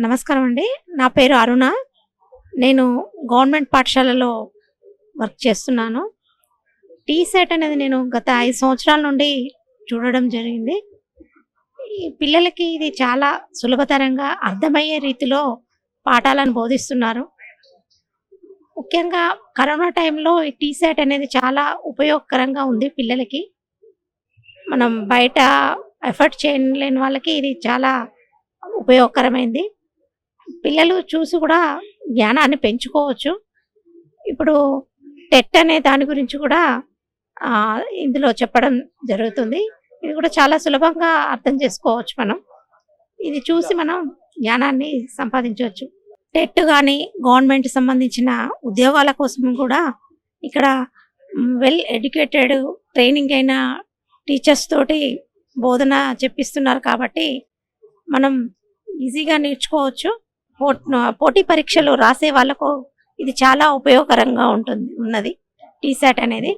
నమస్కారం అండి. నా పేరు అరుణ. నేను గవర్నమెంట్ పాఠశాలలో వర్క్ చేస్తున్నాను. టీసెట్ అనేది నేను గత 5 సంవత్సరాల నుండి చూడడం జరిగింది. ఈ పిల్లలకి ఇది చాలా సులభతరంగా అర్థమయ్యే రీతిలో పాఠాలను బోధిస్తున్నారు. ముఖ్యంగా కరోనా టైంలో ఈ టీసెట్ అనేది చాలా ఉపయోగకరంగా ఉంది పిల్లలకి. మనం బయట ఎఫర్ట్ చేయలేని వాళ్ళకి ఇది చాలా ఉపయోగకరమైంది. పిల్లలు చూసి కూడా జ్ఞానాన్ని పెంచుకోవచ్చు. ఇప్పుడు టెట్ అనే దాని గురించి కూడా ఇందులో చెప్పడం జరుగుతుంది. ఇది కూడా చాలా సులభంగా అర్థం చేసుకోవచ్చు మనం. ఇది చూసి మనం జ్ఞానాన్ని సంపాదించవచ్చు. టెట్ గాని, గవర్నమెంట్ సంబంధించిన ఉద్యోగాల కోసం కూడా ఇక్కడ వెల్ ఎడ్యుకేటెడ్ ట్రైనింగ్ అయిన టీచర్స్ తోటి బోధన చెప్పిస్తున్నారు కాబట్టి మనం ఈజీగా నేర్చుకోవచ్చు. పోటీ పరీక్షలు రాసే వాళ్ళకు ఇది చాలా ఉపయోగకరంగా ఉన్నది టీసాట్ అనేది.